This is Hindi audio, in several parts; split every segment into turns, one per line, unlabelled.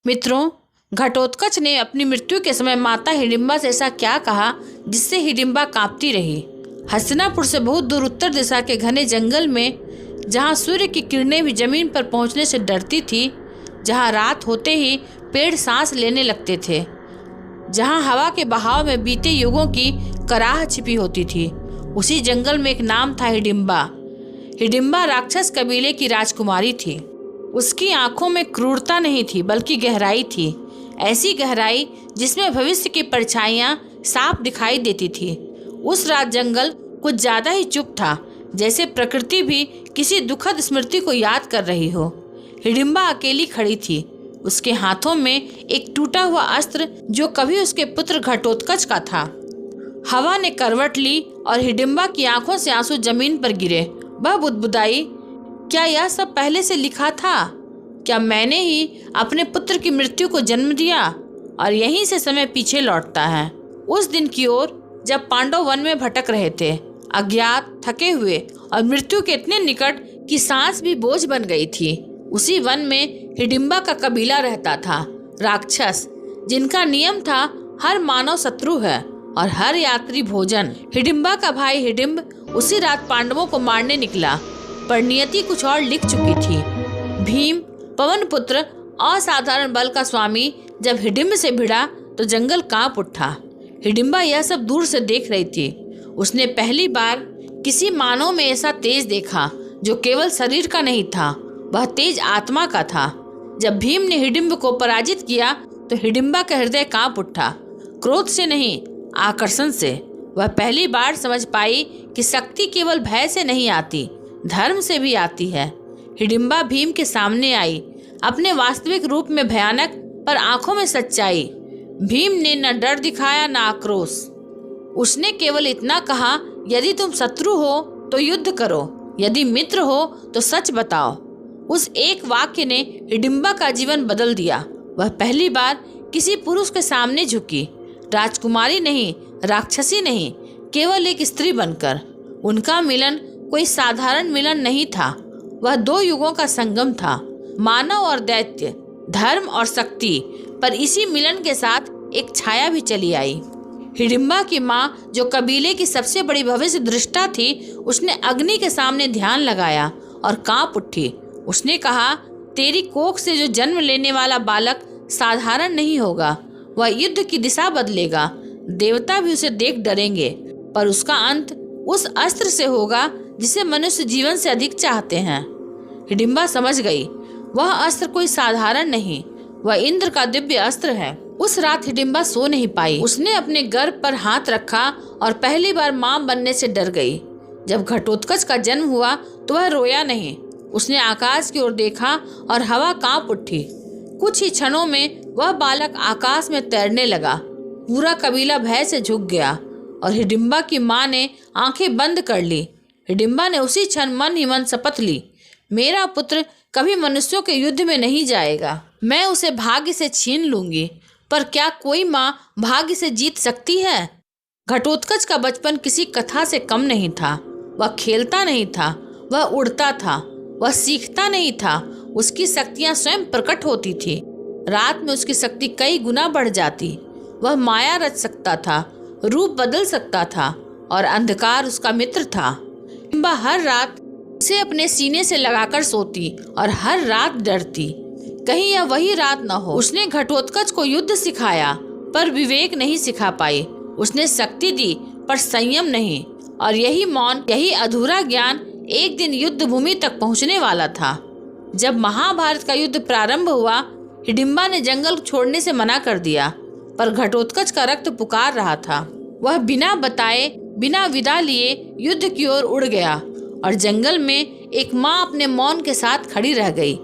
मित्रों, घटोत्कच ने अपनी मृत्यु के समय माता हिडिंबा से ऐसा क्या कहा जिससे हिडिंबा कांपती रही। हस्तिनापुर से बहुत दूर उत्तर दिशा के घने जंगल में, जहाँ सूर्य की किरणें भी जमीन पर पहुँचने से डरती थी, जहाँ रात होते ही पेड़ सांस लेने लगते थे, जहाँ हवा के बहाव में बीते युगों की कराह छिपी होती थी, उसी जंगल में एक नाम था हिडिंबा। हिडिंबा राक्षस कबीले की राजकुमारी थी। उसकी आंखों में क्रूरता नहीं थी बल्कि गहराई थी, ऐसी गहराई जिसमें भविष्य की परछाइयां साफ दिखाई देती थी। उस रात जंगल कुछ ज्यादा ही चुप था, जैसे प्रकृति भी किसी दुखद स्मृति को याद कर रही हो। हिडिंबा अकेली खड़ी थी, उसके हाथों में एक टूटा हुआ अस्त्र जो कभी उसके पुत्र घटोत्कच का था। हवा ने करवट ली और हिडिंबा की आंखों से आंसू जमीन पर गिरे। वह बुदबुदाई, क्या यह सब पहले से लिखा था? क्या मैंने ही अपने पुत्र की मृत्यु को जन्म दिया? और यहीं से समय पीछे लौटता है, उस दिन की ओर जब पांडव वन में भटक रहे थे, अज्ञात, थके हुए और मृत्यु के इतने निकट कि सांस भी बोझ बन गई थी। उसी वन में हिडिंबा का कबीला रहता था, राक्षस, जिनका नियम था हर मानव शत्रु है और हर यात्री भोजन। हिडिंबा का भाई हिडिंब उसी रात पांडवों को मारने निकला, पर नियति कुछ और लिख चुकी थी। भीम, पवन पुत्र, असाधारण बल का स्वामी, जब हिडिंब से भिड़ा तो जंगल कांप उठा। हिडिंबा यह सब दूर से देख रही थी। उसने पहली बार किसी मानव में ऐसा तेज देखा जो केवल शरीर का नहीं था, वह तेज आत्मा का था। जब भीम ने हिडिंब को पराजित किया तो हिडिंबा का हृदय कांप उठा, क्रोध से नहीं, आकर्षण से। वह पहली बार समझ पाई कि शक्ति केवल भय से नहीं आती, धर्म से भी आती है। हिडिंबा भीम के सामने आई, अपने वास्तविक रूप में भयानक, पर आंखों में सच्चाई। भीम ने न डर दिखाया न आक्रोश। उसने केवल इतना कहा, यदि तुम शत्रु हो तो युद्ध करो, यदि मित्र हो तो सच बताओ। उस एक वाक्य ने हिडिंबा का जीवन बदल दिया। वह पहली बार किसी पुरुष के सामने झुकी, राजकुमारी नहीं, राक्षसी नहीं, केवल एक स्त्री बनकर। उनका मिलन कोई साधारण मिलन नहीं था, वह दो युगों का संगम था, मानव और दैत्य, धर्म और शक्ति। पर इसी मिलन के साथ एक छाया भी चली आई। हिडिंबा की माँ, जो कबीले की सबसे बड़ी भविष्य दृष्टा थी, उसने अग्नि के सामने ध्यान लगाया और कांप उठी। उसने कहा, तेरी कोख से जो जन्म लेने वाला बालक साधारण नहीं होगा, वह युद्ध की दिशा बदलेगा। देवता भी उसे देख डरेंगे, पर उसका अंत उस अस्त्र से होगा जिसे मनुष्य जीवन से अधिक चाहते हैं। हिडिंबा समझ गई, वह अस्त्र कोई साधारण नहीं, वह इंद्र का दिव्य अस्त्र है। उस रात हिडिंबा सो नहीं पाई। उसने अपने गर्भ पर हाथ रखा और पहली बार मां बनने से डर गई। जब घटोत्कच का जन्म हुआ तो वह रोया नहीं। उसने आकाश की ओर देखा और हवा कांप उठी। कुछ ही क्षणों में वह बालक आकाश में तैरने लगा। पूरा कबीला भय से झुक गया और हिडिंबा की मां ने आंखें बंद कर ली। हिडिंबा ने उसी क्षण मन ही मन शपथ ली, मेरा पुत्र कभी मनुष्यों के युद्ध में नहीं जाएगा, मैं उसे भाग्य से छीन लूंगी। पर क्या कोई माँ भाग्य से जीत सकती है? घटोत्कच का बचपन किसी कथा से कम नहीं था। वह खेलता नहीं था, वह उड़ता था, वह सीखता नहीं था। उसकी शक्तियाँ स्वयं प्रकट होती थी। रात में उसकी शक्ति कई गुना बढ़ जाती। वह माया रच सकता था, रूप बदल सकता था और अंधकार उसका मित्र था। हिडिंबा हर रात उसे अपने सीने से लगाकर सोती और हर रात डरती, कहीं यह वही रात न हो। उसने घटोत्कच को युद्ध सिखाया पर विवेक नहीं सिखा पाई। उसने शक्ति दी पर संयम नहीं, और यही मौन, यही अधूरा ज्ञान एक दिन युद्ध भूमि तक पहुंचने वाला था। जब महाभारत का युद्ध प्रारंभ हुआ, हिडिंबा ने जंगल छोड़ने से मना कर दिया, पर घटोत्कच का रक्त पुकार रहा था। वह बिना बताए, बिना विदा लिए युद्ध की ओर उड़ गया और जंगल में एक माँ अपने मौन के साथ खड़ी रह गई।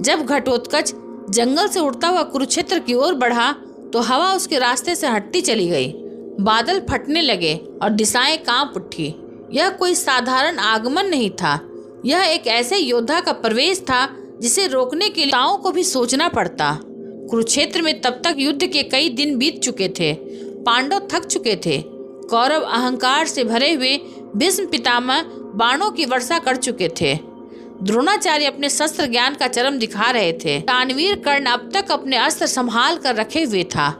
जब घटोत्कच जंगल से उड़ता हुआ कुरुक्षेत्र की ओर बढ़ा तो हवा उसके रास्ते से हटती चली गई। बादल फटने लगे और दिशाएं कांप उठी। यह कोई साधारण आगमन नहीं था, यह एक ऐसे योद्धा का प्रवेश था जिसे रोकने के लिए ताओं को भी सोचना पड़ता। कुरुक्षेत्र में तब तक युद्ध के कई दिन बीत चुके थे। पांडव थक चुके थे। कौरव अहंकार से भरे हुए भीष्म पितामह बाणों की वर्षा कर चुके थे। द्रोणाचार्य अपने शस्त्र ज्ञान का चरम दिखा रहे थे। दानवीर कर्ण अब तक अपने अस्त्र संभाल कर रखे हुए था।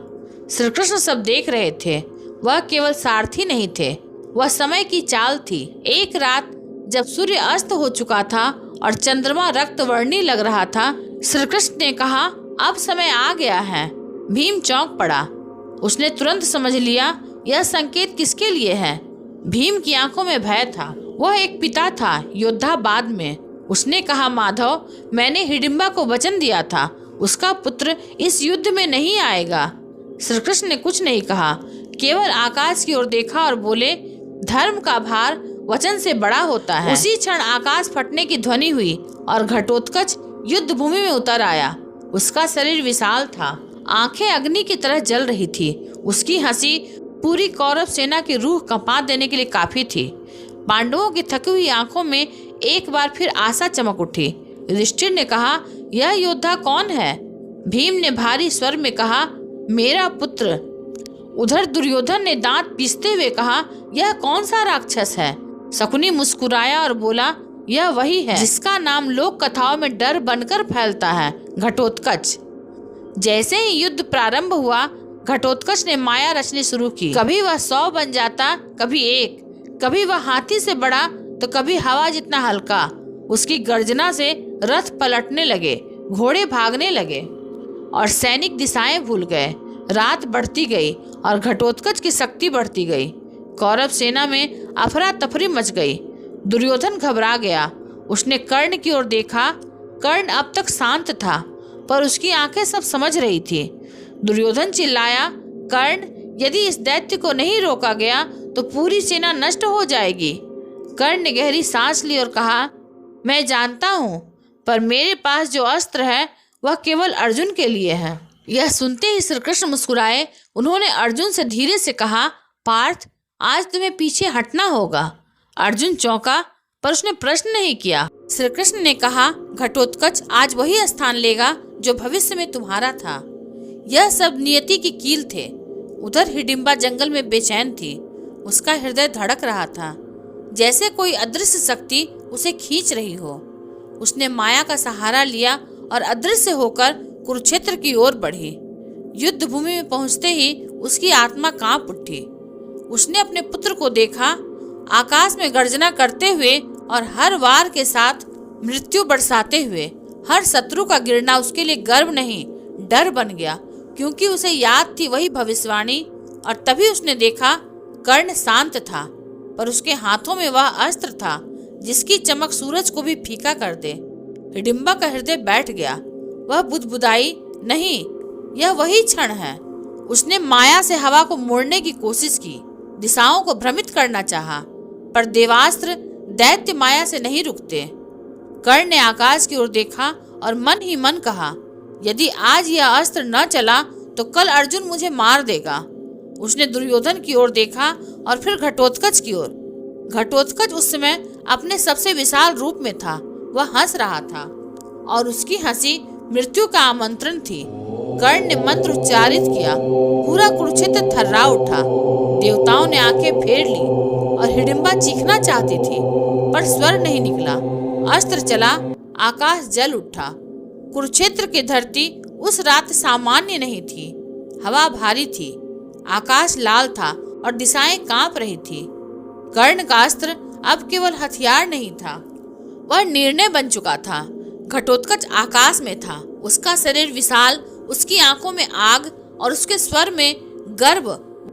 श्री कृष्ण सब देख रहे थे। वह केवल सारथी नहीं थे, वह समय की चाल थी। एक रात जब सूर्य अस्त हो चुका था और चंद्रमा रक्तवर्णी लग रहा था, श्री कृष्ण ने कहा, अब समय आ गया है। भीम चौंक पड़ा। उसने तुरंत समझ लिया यह संकेत किसके लिए है। भीम की आंखों में भय था। वह एक पिता था, योद्धा बाद में। उसने कहा, माधव, मैंने हिडिंबा को वचन दिया था, उसका पुत्र इस युद्ध में नहीं आएगा। श्री कृष्ण ने कुछ नहीं कहा, केवल आकाश की ओर देखा और बोले, धर्म का भार वचन से बड़ा होता है। उसी क्षण आकाश फटने की ध्वनि हुई और घटोत्कच युद्ध भूमि में उतर आया। उसका शरीर विशाल था, आंखें अग्नि की तरह जल रही थी। उसकी हंसी पूरी कौरव सेना की रूह कंपा देने के लिए काफी थी। पांडवों की थकी हुई आंखों में एक बार फिर आशा चमक उठी। युधिष्ठिर ने कहा, यह योद्धा कौन है? भीम ने भारी स्वर में कहा, मेरा पुत्र। उधर दुर्योधन ने दांत पीसते हुए कहा, यह कौन सा राक्षस है? शकुनी मुस्कुराया और बोला, यह वही है जिसका नाम लोक कथाओं में डर बनकर फैलता है, घटोत्कच। जैसे ही युद्ध प्रारंभ हुआ, घटोत्कच ने माया रचनी शुरू की। कभी वह 100 बन जाता, कभी 1, कभी वह हाथी से बड़ा तो कभी हवा जितना हल्का। उसकी गर्जना से रथ पलटने लगे, घोड़े भागने लगे और सैनिक दिशाएं भूल गए। रात बढ़ती गई और घटोत्कच की शक्ति बढ़ती गई। कौरव सेना में अफरा तफरी मच गई। दुर्योधन घबरा गया। उसने कर्ण की ओर देखा। कर्ण अब तक शांत था, पर उसकी आंखें सब समझ रही थी। दुर्योधन चिल्लाया, कर्ण, यदि इस दैत्य को नहीं रोका गया तो पूरी सेना नष्ट हो जाएगी। कर्ण ने गहरी सांस ली और कहा, मैं जानता हूँ, पर मेरे पास जो अस्त्र है वह केवल अर्जुन के लिए है। यह सुनते ही श्री कृष्ण मुस्कुराए। उन्होंने अर्जुन से धीरे से कहा, पार्थ, आज तुम्हें पीछे हटना होगा। अर्जुन चौंका, पर उसने प्रश्न नहीं किया। श्री कृष्ण ने कहा, घटोत्कच आज वही स्थान लेगा जो भविष्य में तुम्हारा था। यह सब नियति की कील थे। उधर हिडिंबा जंगल में बेचैन थी। उसका हृदय धड़क रहा था, जैसे कोई अदृश्य शक्ति उसे खींच रही हो। उसने माया का सहारा लिया और अदृश्य होकर कुरुक्षेत्र की ओर बढ़ी। युद्ध भूमि में पहुंचते ही उसकी आत्मा कांप उठी। उसने अपने पुत्र को देखा, आकाश में गर्जना करते हुए और हर वार के साथ मृत्यु बरसाते हुए। हर शत्रु का गिरना उसके लिए गर्व नहीं, डर बन गया, क्योंकि उसे याद थी वही भविष्यवाणी। और तभी उसने देखा, कर्ण शांत था, पर उसके हाथों में वह अस्त्र था जिसकी चमक सूरज को भी फीका कर दे। हिडिंबा का हृदय बैठ गया। वह बुदबुदाई, नहीं, यह वही क्षण है। उसने माया से हवा को मोड़ने की कोशिश की, दिशाओं को भ्रमित करना चाहा, पर देवास्त्र दैत्य माया से नहीं रुकते। कर्ण ने आकाश की ओर देखा और मन ही मन कहा, यदि आज यह अस्त्र न चला तो कल अर्जुन मुझे मार देगा। उसने दुर्योधन की ओर देखा और फिर घटोत्कच की ओर। घटोत्कच उस समय अपने सबसे विशाल रूप में था। वह हंस रहा था और उसकी हंसी मृत्यु का आमंत्रण थी। कर्ण ने मंत्र उच्चारित किया। पूरा कुरुक्षेत्र थर्रा उठा। देवताओं ने आंखें फेर ली और हिडिंबा चीखना चाहती थी, पर स्वर नहीं निकला। अस्त्र चला, आकाश जल उठा। कुरुक्षेत्र की धरती उस रात सामान्य नहीं थी। हवा भारी थी, आकाश लाल था और दिशाएं कांप रही थी। कर्ण का अस्त्र अब केवल हथियार नहीं था, वह निर्णय बन चुका था। घटोत्कच आकाश में था, उसका शरीर विशाल, उसकी आंखों में आग और उसके स्वर में गर्व।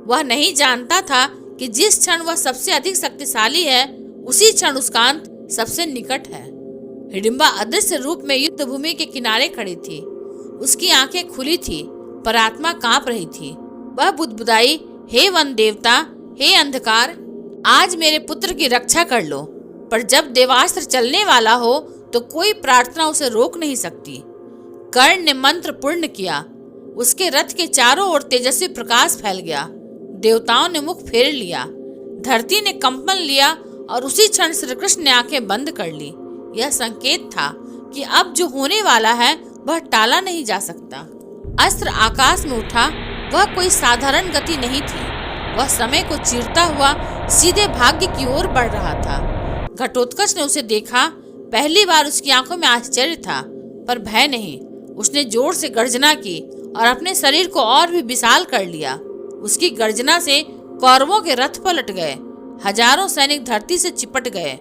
वह नहीं जानता था कि जिस क्षण वह सबसे अधिक शक्तिशाली है, उसी क्षण उसका अंत सबसे निकट है। हिडिंबा अदृश्य रूप में युद्ध भूमि के किनारे खड़ी थी। उसकी आंखें खुली थी, पर आत्मा कांप रही थी। वह बुदबुदाई, हे वन देवता, हे अंधकार, आज मेरे पुत्र की रक्षा कर लो। पर जब देवास्त्र चलने वाला हो तो कोई प्रार्थना उसे रोक नहीं सकती। कर्ण ने मंत्र पूर्ण किया। उसके रथ के चारों ओर तेजस्वी प्रकाश फैल गया। देवताओं ने मुख फेर लिया, धरती ने कंपन लिया और उसी क्षण श्री कृष्ण ने आंखें बंद कर ली। यह संकेत था कि अब जो होने वाला है वह टाला नहीं जा सकता। अस्त्र आकाश में उठा। वह कोई साधारण गति नहीं थी, वह समय को चीरता हुआ सीधे भाग्य की ओर बढ़ रहा था। घटोत्कच ने उसे देखा। पहली बार उसकी आंखों में आश्चर्य था, पर भय नहीं। उसने जोर से गर्जना की और अपने शरीर को और भी विशाल कर लिया। उसकी गर्जना से कौरवों के रथ पलट गए, हजारों सैनिक धरती से चिपट गए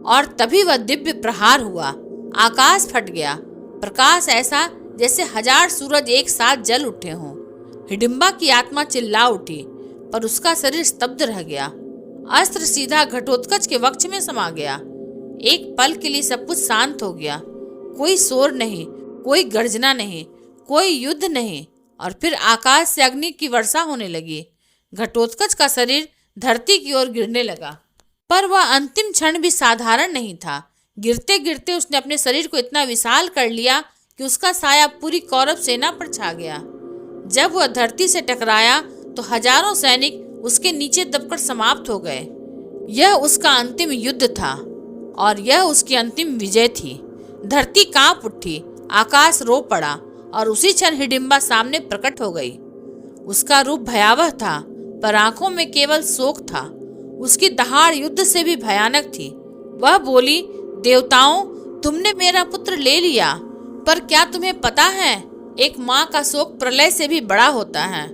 और तभी वह दिव्य प्रहार हुआ। आकाश फट गया, प्रकाश ऐसा जैसे 1000 सूरज एक साथ जल उठे हों। हिडिंबा की आत्मा चिल्ला उठी, पर उसका शरीर स्तब्ध रह गया। अस्त्र सीधा घटोत्कच के वक्ष में समा गया। एक पल के लिए सब कुछ शांत हो गया। कोई शोर नहीं, कोई गर्जना नहीं, कोई युद्ध नहीं। और फिर आकाश से अग्नि की वर्षा होने लगी। घटोत्कच का शरीर धरती की ओर गिरने लगा, पर वह अंतिम क्षण भी साधारण नहीं था। गिरते गिरते उसने अपने शरीर को इतना विशाल कर लिया कि उसका साया पूरी कौरव सेना पर छा गया। जब वह धरती से टकराया तो हजारों सैनिक उसके नीचे दबकर समाप्त हो गए। यह उसका अंतिम युद्ध था और यह उसकी अंतिम विजय थी। धरती कांप उठी, आकाश रो पड़ा और उसी क्षण हिडिंबा सामने प्रकट हो गई। उसका रूप भयावह था, पर आंखों में केवल शोक था। उसकी दहाड़ युद्ध से भी भयानक थी। वह बोली, देवताओं, तुमने मेरा पुत्र ले लिया, पर क्या तुम्हें पता है, एक माँ का शोक प्रलय से भी बड़ा होता है।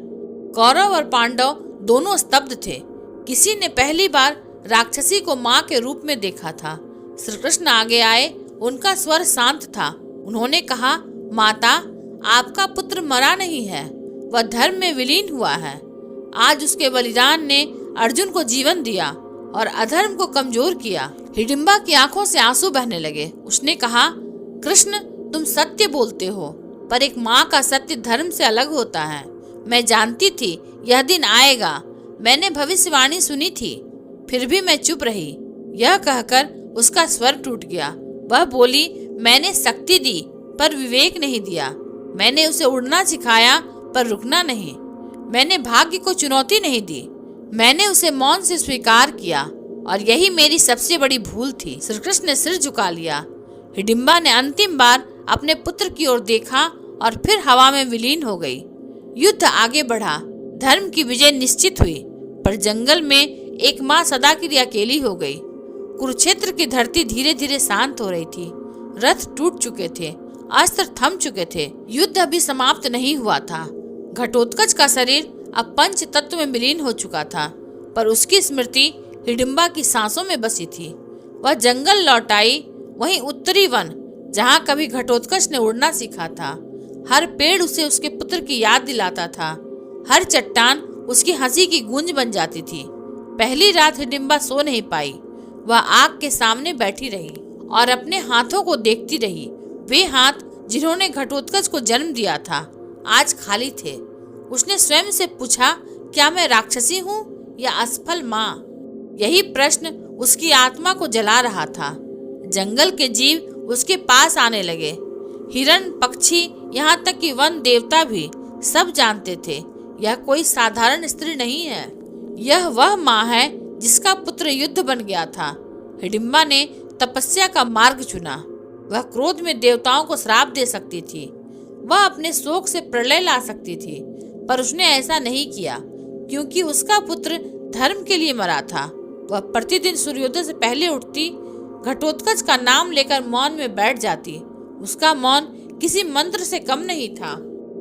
कौरव और पांडव दोनों स्तब्ध थे। किसी ने पहली बार राक्षसी को माँ के रूप में देखा था। श्री कृष्ण आगे आए, उनका स्वर शांत था। उन्होंने कहा, माता, आपका पुत्र मरा नहीं है, वह धर्म में विलीन हुआ है। आज उसके बलिदान ने अर्जुन को जीवन दिया और अधर्म को कमजोर किया। हिडिंबा की आंखों से आंसू बहने लगे। उसने कहा, कृष्ण, तुम सत्य बोलते हो, पर एक माँ का सत्य धर्म से अलग होता है। मैं जानती थी यह दिन आएगा, मैंने भविष्यवाणी सुनी थी, फिर भी मैं चुप रही। यह कहकर उसका स्वर टूट गया। वह बोली, मैंने शक्ति दी पर विवेक नहीं दिया। मैंने उसे उड़ना सिखाया पर रुकना नहीं। मैंने भाग्य को चुनौती नहीं दी। मैंने उसे मौन से स्वीकार किया और यही मेरी सबसे बड़ी भूल थी। श्री कृष्ण ने सिर झुका लिया। हिडिंबा ने अंतिम बार अपने पुत्र की ओर देखा और फिर हवा में विलीन हो गई। युद्ध आगे बढ़ा। धर्म की विजय निश्चित हुई, पर जंगल में एक माँ सदा के लिए अकेली हो गई। कुरुक्षेत्र की धरती धीरे धीरे शांत हो रही थी। रथ टूट चुके थे, अस्त्र थम चुके थे। युद्ध अभी समाप्त नहीं हुआ था। घटोत्कच का शरीर अब पंच तत्व में विलीन हो चुका था, पर उसकी स्मृति हिडिंबा की सांसों में बसी थी। वह जंगल लौट आई, वहीं उत्तरी वन जहाँ कभी घटोत्कच ने उड़ना सीखा था। हर पेड़ उसे उसके पुत्र की याद दिलाता था। हर चट्टान उसकी हंसी की गूंज बन जाती थी। पहली रात हिडिंबा सो नहीं पाई। वह आग के सामने बैठी रही और अपने हाथों को देखती रही। वे हाथ जिन्होंने घटोत्कच को जन्म दिया था आज खाली थे। उसने स्वयं से पूछा, क्या मैं राक्षसी हूँ या असफल माँ? यही प्रश्न उसकी आत्मा को जला रहा था। जंगल के जीव उसके पास आने लगे। हिरण, पक्षी, यहाँ तक कि वन देवता भी सब जानते थे यह कोई साधारण स्त्री नहीं है। यह वह माँ है जिसका पुत्र युद्ध बन गया था। हिडिंबा ने तपस्या का मार्ग चुना। वह क्रोध में देवताओं को श्राप दे सकती थी। वह अपने शोक से प्रलय ला सकती थी, पर उसने ऐसा नहीं किया क्योंकि उसका पुत्र धर्म के लिए मरा था। वह प्रतिदिन सूर्योदय से पहले उठती, घटोत्कच का नाम लेकर मौन में बैठ जाती। उसका मौन किसी मंत्र से कम नहीं था।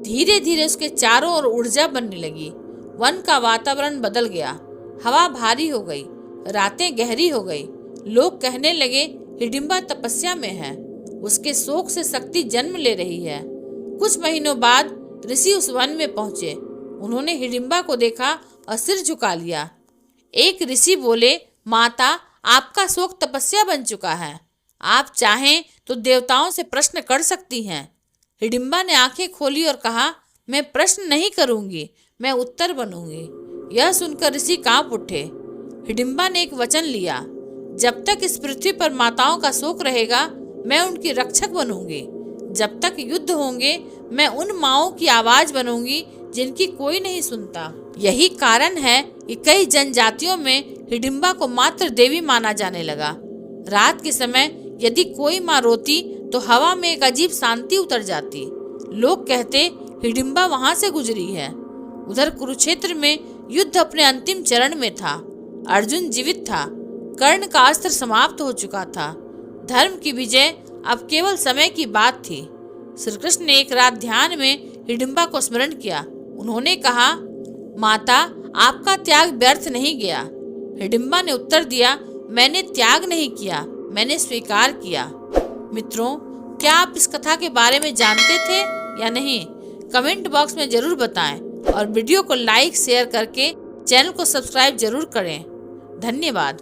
धीरे धीरे उसके चारों ओर ऊर्जा बनने लगी। वन का वातावरण बदल गया। हवा भारी हो गई, रातें गहरी हो गई। लोग कहने लगे, हिडिंबा तपस्या में है, उसके शोक से शक्ति जन्म ले रही है। कुछ महीनों बाद ऋषि उस वन में पहुंचे। उन्होंने हिडिंबा को देखा और सिर झुका लिया। एक ऋषि बोले, माता, आपका शोक तपस्या बन चुका है। आप चाहें तो देवताओं से प्रश्न कर सकती हैं। हिडिंबा ने आंखें खोली और कहा, मैं प्रश्न नहीं करूंगी, मैं उत्तर बनूंगी। यह सुनकर ऋषि कांप उठे। हिडिंबा ने एक वचन लिया, जब तक इस पृथ्वी पर माताओं का शोक रहेगा मैं उनकी रक्षक बनूंगी। जब तक युद्ध होंगे मैं उन माओं की आवाज बनूंगी जिनकी कोई नहीं सुनता। यही कारण है कि कई जनजातियों में हिडिंबा को मात्र देवी माना जाने लगा। रात के समय यदि कोई माँ रोती तो हवा में एक अजीब शांति उतर जाती। लोग कहते, हिडिंबा वहां से गुजरी है। उधर कुरुक्षेत्र में युद्ध अपने अंतिम चरण में था। अर्जुन जीवित था। कर्ण का अस्त्र समाप्त हो चुका था। धर्म की विजय अब केवल समय की बात थी। श्री कृष्ण ने एक रात ध्यान में हिडिंबा को स्मरण किया। उन्होंने कहा, माता, आपका त्याग व्यर्थ नहीं गया। हिडिंबा ने उत्तर दिया, मैंने त्याग नहीं किया, मैंने स्वीकार किया। मित्रों, क्या आप इस कथा के बारे में जानते थे या नहीं? कमेंट बॉक्स में जरूर बताएं और वीडियो को लाइक शेयर करके चैनल को सब्सक्राइब जरूर करें। धन्यवाद।